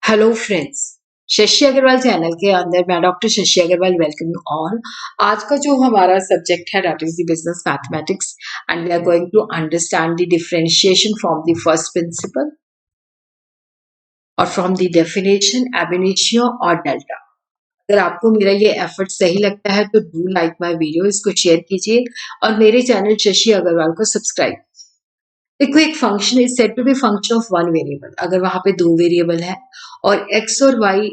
Hello friends, Shashi Agrawal channel के अंदर मैं doctor Shashi Agrawal welcome you all. आज का जो हमारा सब्जेक्ट है that is the business mathematics and we are going to understand the differentiation from the first principle और from the definition ab initio और डेल्टा। अगर आपको मेरा ये एफर्ट सही लगता है तो डू लाइक माय वीडियो, इसको शेयर कीजिए और मेरे चैनल शशि अग्रवाल को सब्सक्राइब। देखो, एक function is said to be function of one variable अगर वहां पे दो वेरिएबल है और x और y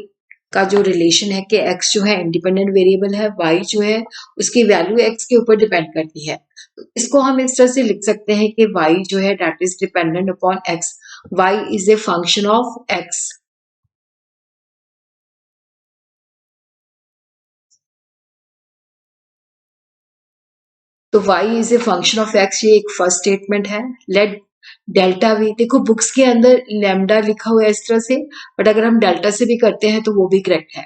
का जो रिलेशन है कि x जो है इंडिपेंडेंट वेरिएबल है, y जो है उसकी वैल्यू x के ऊपर डिपेंड करती है। तो इसको हम इस तरह से लिख सकते हैं कि y जो है that is dependent upon x, y is a function of x। तो y is a function of x, ये एक फर्स्ट स्टेटमेंट है। लेट डेल्टा वी, देखो बुक्स के अंदर लैम्डा लिखा हुआ है इस तरह से, बट अगर हम डेल्टा से भी करते हैं तो वो भी करेक्ट है।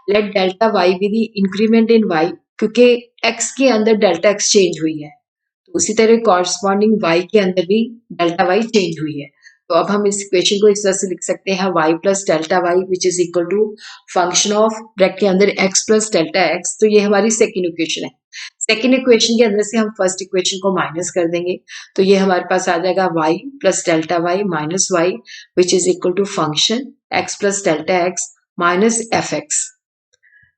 Let delta y be the increment in y, क्योंकि x के अंदर डेल्टा x चेंज हुई है, तो उसी तरह कॉरस्पॉन्डिंग y के अंदर भी डेल्टा y चेंज हुई है। तो अब हम इस इक्वेशन को इस तरह से लिख सकते हैं y plus delta y which is equal to function of bracket के अंदर x प्लस डेल्टा x। तो ये हमारी सेकेंड इक्वेशन है। सेकेंड इक्वेशन के अंदर से हम फर्स्ट इक्वेशन को माइनस कर देंगे, तो ये हमारे पास आ जाएगा y plus delta y minus y which is equal to function x plus delta x minus f x.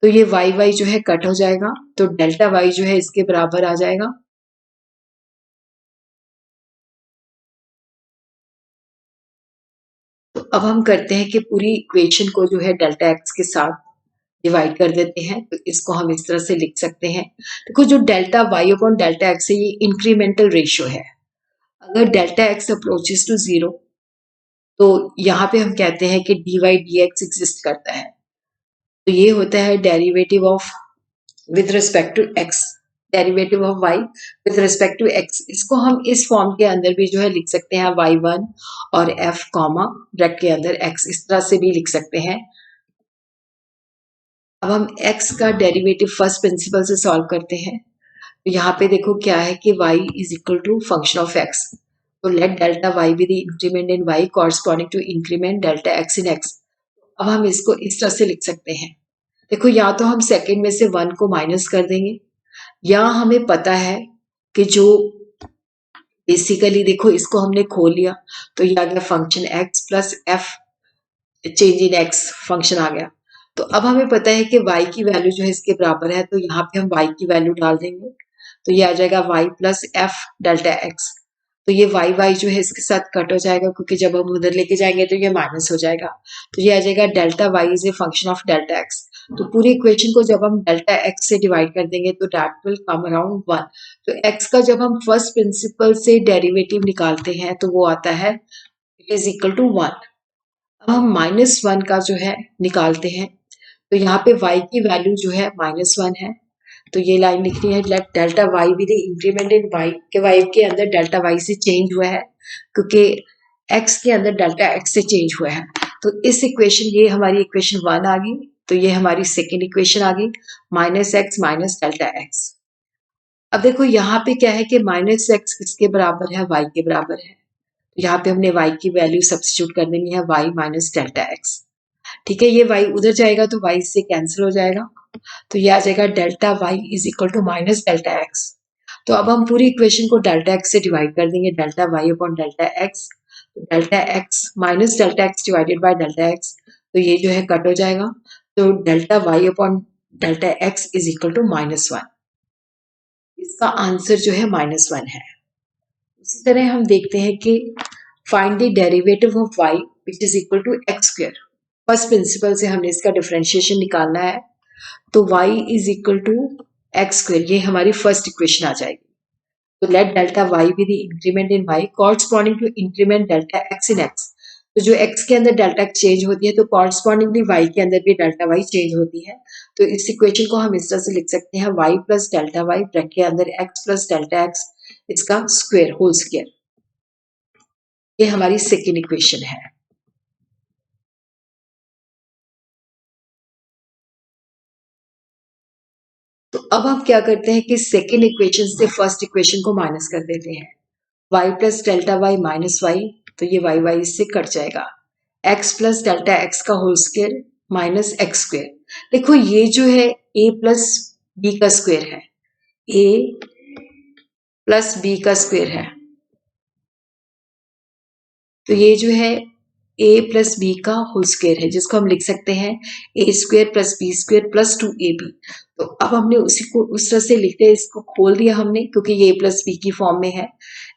तो ये y जो है कट हो जाएगा, तो डेल्टा y जो है इसके बराबर आ जाएगा। तो अब हम करते हैं कि पूरी इक्वेशन को जो है डेल्टा एक्स के साथ डिवाइड कर देते हैं, तो इसको हम इस तरह से लिख सकते हैं। देखो, जो delta y upon delta x है ये इंक्रीमेंटल रेशियो है। अगर delta x approaches to zero तो यहाँ पे हम कहते हैं कि d y d x exist करता है। तो ये होता है derivative of with respect to x, derivative of y with respect to x। इसको हम इस फॉर्म के अंदर भी जो है लिख सकते हैं y1 और f कॉमा ब्रैकेट के अंदर x, इस तरह से भी लिख सकते हैं। अब हम x का डेरिवेटिव फर्स्ट प्रिंसिपल से सॉल्व करते हैं। तो यहाँ पे देखो क्या है कि y is equal to function of x। तो let delta y be the increment in y corresponding to increment delta x in x। अब हम इसको इस तरह से लिख सकते हैं। देखो, या तो हम सेकेंड में से 1 को माइनस कर देंगे, या हमें पता है कि जो बेसिकली देखो इसको हमने खोल लिया तो ये आ गया function x plus f change in x function आ गया। तो अब हमें पता है कि y की वैल्यू जो है इसके बराबर है, तो यहाँ पे हम y की वैल्यू डाल देंगे, तो ये आ जाएगा y plus F delta x। तो ये y जो है इसके साथ कट हो जाएगा, क्योंकि जब हम उधर लेके जाएंगे तो ये माइनस हो जाएगा। तो ये आ जाएगा delta y is a function of delta x। तो पूरी इक्वेशन को जब हम डेल्टा x से डिवाइड कर देंगे तो दैट विल कम अराउंड 1। तो x का जब हम फर्स्ट प्रिंसिपल से डेरिवेटिव निकालते हैं तो वो आता है इट इज इक्वल टू 1। अब हम -1 का जो है निकालते हैं, तो यहाँ पे y की वैल्यू जो है -1 है। तो ये लाइन लिखनी है let delta y be the increment in y, के y के अंदर डेल्टा y से चेंज हुआ है, क्योंकि x के अंदर डेल्टा x से चेंज हुआ है। तो इस इक्वेशन, ये हमारी इक्वेशन 1 आ गई, तो ये हमारी सेकेंड इक्वेशन आ गई -x माइनस डेल्टा x। अब देखो यहाँ पे क्या है कि -x किसके बराबर है, y के बराबर है। तो यहाँ पे हमने y की वैल्यू सब्स्टिट्यूट कर देनी है, y माइनस डेल्टा x। ठीक है, ये y उधर जाएगा तो y इससे कैंसिल हो जाएगा, तो ये आ जाएगा delta y is equal to minus delta x। तो अब हम पूरी इक्वेशन को डेल्टा x से डिवाइड कर देंगे, delta y upon delta x। तो delta x minus delta x divided by delta x, तो ये जो है कट हो जाएगा। तो delta y upon delta x is equal to -1। इसका आंसर जो है -1 है। उसी तरह हम देखते हैं कि find the derivative of y which is equal to x square. First principle से हमने इसका डिफरेंशिएशन निकालना है, तो y is equal to x square, ये हमारी फर्स्ट इक्वेशन आ जाएगी। तो let delta y be the increment in y corresponding to increment delta x in x। तो जो x के अंदर डेल्टा x चेंज होती है तो कॉरस्पॉन्डिंगली y के अंदर भी डेल्टा y चेंज होती है। तो इस इक्वेशन को हम इस तरह से लिख सकते हैं y plus delta y bracket के अंदर x प्लस डेल्टा x, इसका स्क्वायर होल स्क्वायर। ये हमारी सेकेंड इक्वेशन है। तो अब हम क्या करते हैं कि सेकेंड इक्वेशन से फर्स्ट इक्वेशन को माइनस कर देते हैं, y plus delta y minus y, तो ये y इससे कट जाएगा। एक्स प्लस डेल्टा एक्स का whole square minus x square. देखो ये जो है ए प्लस बी का स्क्वायर है, ए प्लस बी का स्क्वायर है, तो ये जो है ए प्लस बी का होल स्क्वायर है, जिसको हम लिख सकते हैं a square plus b square plus 2ab। तो अब हमने उसी को उस तरह से लिखते हैं, इसको खोल दिया हमने क्योंकि ये ए प्लस बी की फॉर्म में है,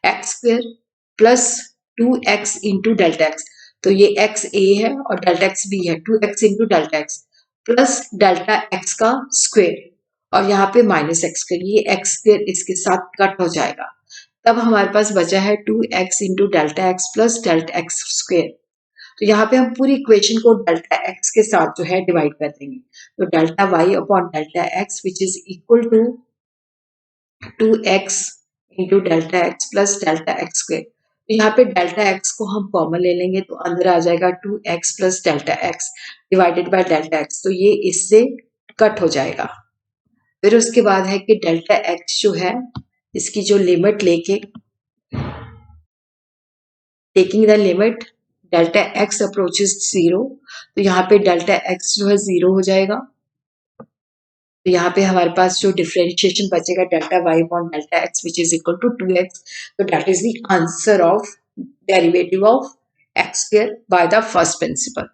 x square plus 2x into delta x. तो ये एक्स ए है और डेल्टा एक्स बी है, 2x into delta x plus delta x का स्क्वायर और यहाँ पे माइनस एक्स स्क्वायर, ये एक्स स्क्वायर इसके साथ कट हो जाएगा। तब हमारे पास बचा है 2x into delta x plus delta x square. तो यहाँ पे हम पूरी इक्वेशन को डेल्टा एक्स के साथ जो है डिवाइड कर देंगे, तो delta y upon delta x which is equal to 2x into delta x plus delta x square. तो यहाँ पे डेल्टा एक्स को हम कॉमन ले लेंगे तो अंदर आ जाएगा 2x plus delta x divided by delta x, तो ये इससे कट हो जाएगा। फिर उसके बाद है कि डेल्टा एक्स जो है इसकी जो लिमिट लेके taking the limit delta x approaches 0, तो यहाँ पे डेल्टा एक्स जो है 0 हो जाएगा। तो यहाँ पे हमारे पास जो डिफरेंशिएशन बचेगा delta y upon delta x which is equal to 2x, तो that is the answer of derivative of x square by the first principal.